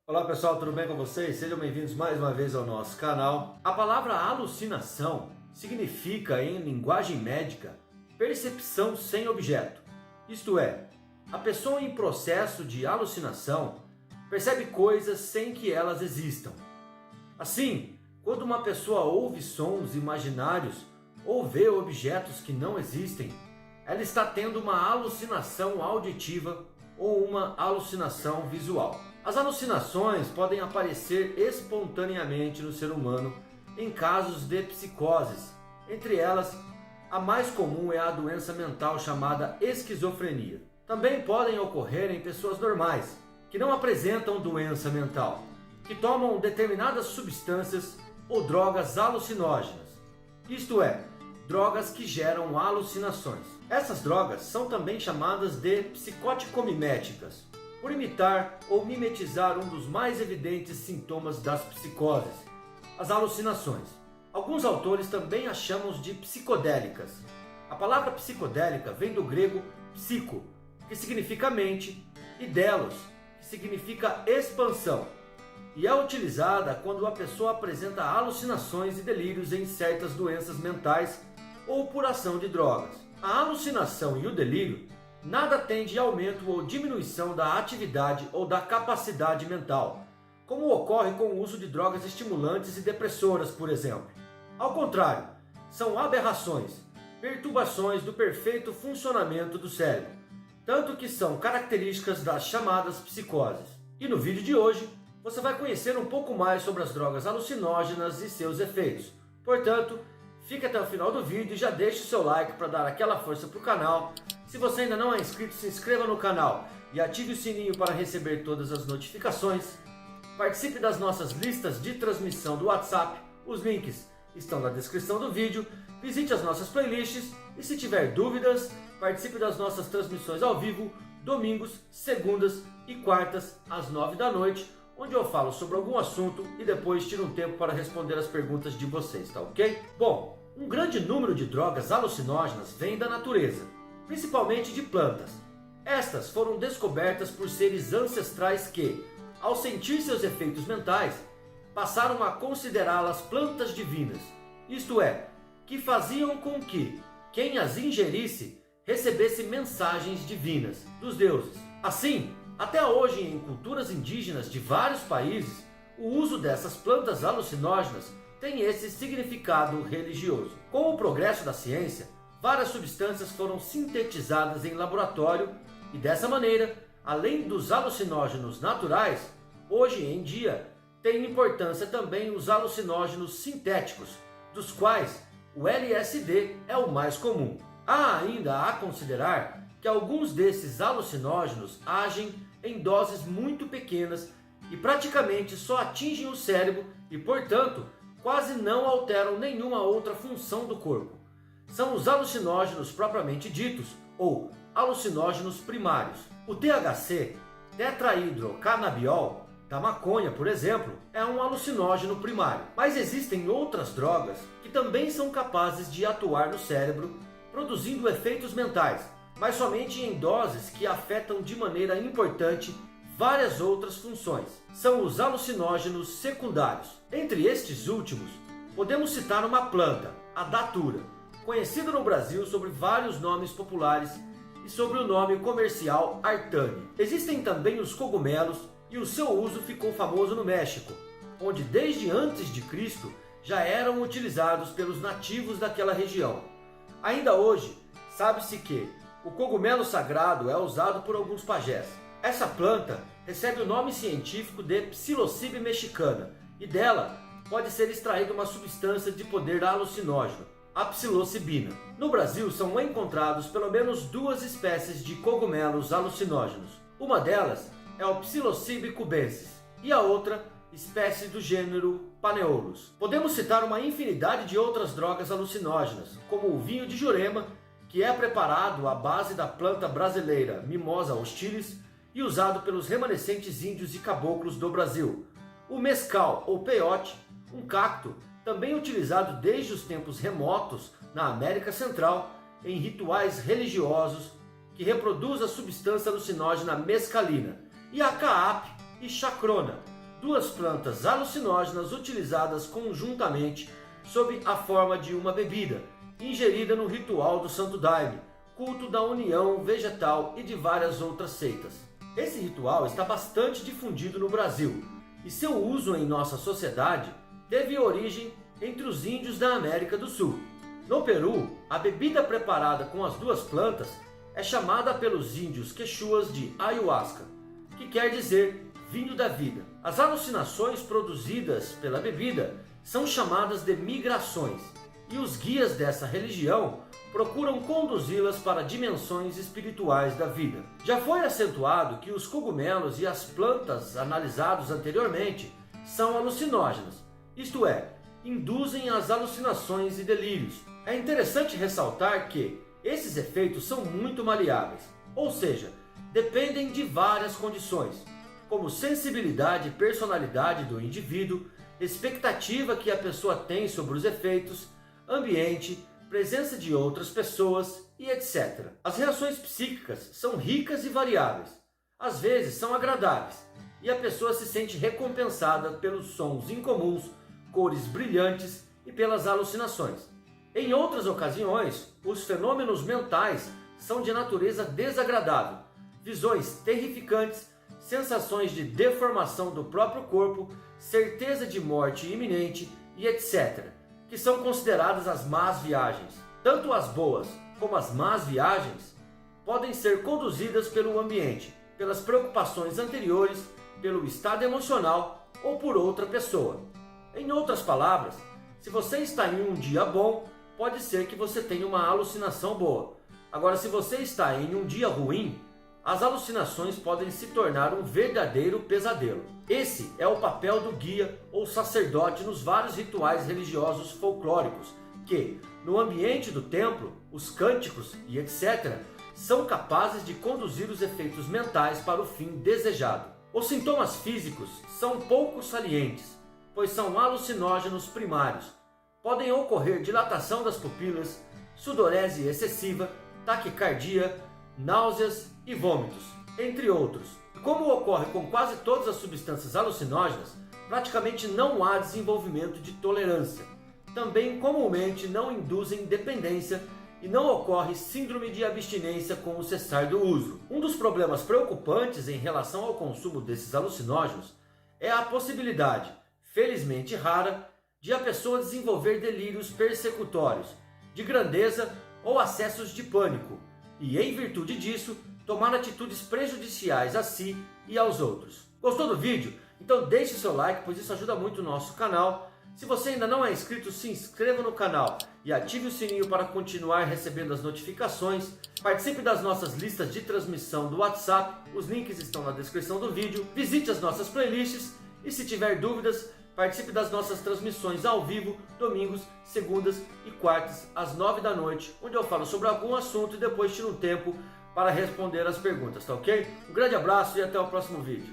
Olá pessoal, tudo bem com vocês? Sejam bem-vindos mais uma vez ao nosso canal. A palavra alucinação significa, em linguagem médica, percepção sem objeto. Isto é, a pessoa em processo de alucinação percebe coisas sem que elas existam. Assim, quando uma pessoa ouve sons imaginários ou vê objetos que não existem, ela está tendo uma alucinação auditiva ou uma alucinação visual. As alucinações podem aparecer espontaneamente no ser humano em casos de psicoses. Entre elas, a mais comum é a doença mental chamada esquizofrenia. Também podem ocorrer em pessoas normais, que não apresentam doença mental, que tomam determinadas substâncias ou drogas alucinógenas, isto é, drogas que geram alucinações. Essas drogas são também chamadas de psicoticomiméticas, por imitar ou mimetizar um dos mais evidentes sintomas das psicoses, as alucinações. Alguns autores também as chamam de psicodélicas. A palavra psicodélica vem do grego psico, que significa mente, e delos, que significa expansão, e é utilizada quando a pessoa apresenta alucinações e delírios em certas doenças mentais ou por ação de drogas. A alucinação e o delírio nada tem de aumento ou diminuição da atividade ou da capacidade mental, como ocorre com o uso de drogas estimulantes e depressoras, por exemplo. Ao contrário, são aberrações, perturbações do perfeito funcionamento do cérebro, tanto que são características das chamadas psicoses. E no vídeo de hoje, você vai conhecer um pouco mais sobre as drogas alucinógenas e seus efeitos. Portanto, fique até o final do vídeo e já deixe o seu like para dar aquela força para o canal. Se você ainda não é inscrito, se inscreva no canal e ative o sininho para receber todas as notificações. Participe das nossas listas de transmissão do WhatsApp, os links estão na descrição do vídeo. Visite as nossas playlists e se tiver dúvidas, participe das nossas transmissões ao vivo, domingos, segundas e quartas às 9 da noite, onde eu falo sobre algum assunto e depois tiro um tempo para responder as perguntas de vocês, tá ok? Bom, um grande número de drogas alucinógenas vem da natureza, principalmente de plantas. Estas foram descobertas por seres ancestrais que, ao sentir seus efeitos mentais, passaram a considerá-las plantas divinas, isto é, que faziam com que quem as ingerisse recebesse mensagens divinas dos deuses. Assim, até hoje, em culturas indígenas de vários países, o uso dessas plantas alucinógenas tem esse significado religioso. Com o progresso da ciência, várias substâncias foram sintetizadas em laboratório e dessa maneira, além dos alucinógenos naturais, hoje em dia tem importância também os alucinógenos sintéticos, dos quais o LSD é o mais comum. Há ainda a considerar que alguns desses alucinógenos agem em doses muito pequenas e praticamente só atingem o cérebro e, portanto, quase não alteram nenhuma outra função do corpo. São os alucinógenos propriamente ditos, ou alucinógenos primários. O THC, tetrahidrocannabiol, da maconha, por exemplo, é um alucinógeno primário. Mas existem outras drogas que também são capazes de atuar no cérebro, produzindo efeitos mentais, mas somente em doses que afetam de maneira importante várias outras funções. São os alucinógenos secundários. Entre estes últimos, podemos citar uma planta, a datura, conhecida no Brasil sob vários nomes populares e sob o nome comercial artane. Existem também os cogumelos e o seu uso ficou famoso no México, onde desde antes de Cristo já eram utilizados pelos nativos daquela região. Ainda hoje, sabe-se que o cogumelo sagrado é usado por alguns pajés. Essa planta recebe o nome científico de Psilocybe mexicana e dela pode ser extraída uma substância de poder alucinógeno, a psilocibina. No Brasil são encontrados pelo menos duas espécies de cogumelos alucinógenos. Uma delas é o Psilocybe cubensis e a outra espécie do gênero Paneolus. Podemos citar uma infinidade de outras drogas alucinógenas, como o vinho de Jurema, que é preparado à base da planta brasileira Mimosa hostilis e usado pelos remanescentes índios e caboclos do Brasil. O mescal ou peiote, um cacto, também utilizado desde os tempos remotos na América Central em rituais religiosos, que reproduz a substância alucinógena mescalina, e a CAAP e chacrona, duas plantas alucinógenas utilizadas conjuntamente sob a forma de uma bebida, ingerida no ritual do Santo Daime, culto da união vegetal e de várias outras seitas. Esse ritual está bastante difundido no Brasil e seu uso em nossa sociedade teve origem entre os índios da América do Sul. No Peru, a bebida preparada com as duas plantas é chamada pelos índios quechuas de ayahuasca, que quer dizer vinho da vida. As alucinações produzidas pela bebida são chamadas de migrações, e os guias dessa religião procuram conduzi-las para dimensões espirituais da vida. Já foi acentuado que os cogumelos e as plantas analisados anteriormente são alucinógenas, isto é, induzem as alucinações e delírios. É interessante ressaltar que esses efeitos são muito maleáveis, ou seja, dependem de várias condições, como sensibilidade e personalidade do indivíduo, expectativa que a pessoa tem sobre os efeitos, ambiente, presença de outras pessoas e etc. As reações psíquicas são ricas e variáveis. Às vezes são agradáveis e a pessoa se sente recompensada pelos sons incomuns, cores brilhantes e pelas alucinações. Em outras ocasiões, os fenômenos mentais são de natureza desagradável, visões terrificantes, sensações de deformação do próprio corpo, certeza de morte iminente e etc., que são consideradas as más viagens. Tanto as boas como as más viagens podem ser conduzidas pelo ambiente, pelas preocupações anteriores, pelo estado emocional ou por outra pessoa. Em outras palavras, se você está em um dia bom, pode ser que você tenha uma alucinação boa. Agora, se você está em um dia ruim, as alucinações podem se tornar um verdadeiro pesadelo. Esse é o papel do guia ou sacerdote nos vários rituais religiosos folclóricos, que, no ambiente do templo, os cânticos e etc., são capazes de conduzir os efeitos mentais para o fim desejado. Os sintomas físicos são pouco salientes, pois são alucinógenos primários. Podem ocorrer dilatação das pupilas, sudorese excessiva, taquicardia, náuseas e vômitos, entre outros. Como ocorre com quase todas as substâncias alucinógenas, praticamente não há desenvolvimento de tolerância. Também comumente não induzem dependência e não ocorre síndrome de abstinência com o cessar do uso. Um dos problemas preocupantes em relação ao consumo desses alucinógenos é a possibilidade, felizmente rara, de a pessoa desenvolver delírios persecutórios, de grandeza ou acessos de pânico, e, em virtude disso, tomar atitudes prejudiciais a si e aos outros. Gostou do vídeo? Então deixe seu like, pois isso ajuda muito o nosso canal. Se você ainda não é inscrito, se inscreva no canal e ative o sininho para continuar recebendo as notificações. Participe das nossas listas de transmissão do WhatsApp, os links estão na descrição do vídeo. Visite as nossas playlists e, se tiver dúvidas, participe das nossas transmissões ao vivo, domingos, segundas e quartas, às 9 da noite, onde eu falo sobre algum assunto e depois tiro um tempo para responder as perguntas, tá ok? Um grande abraço e até o próximo vídeo.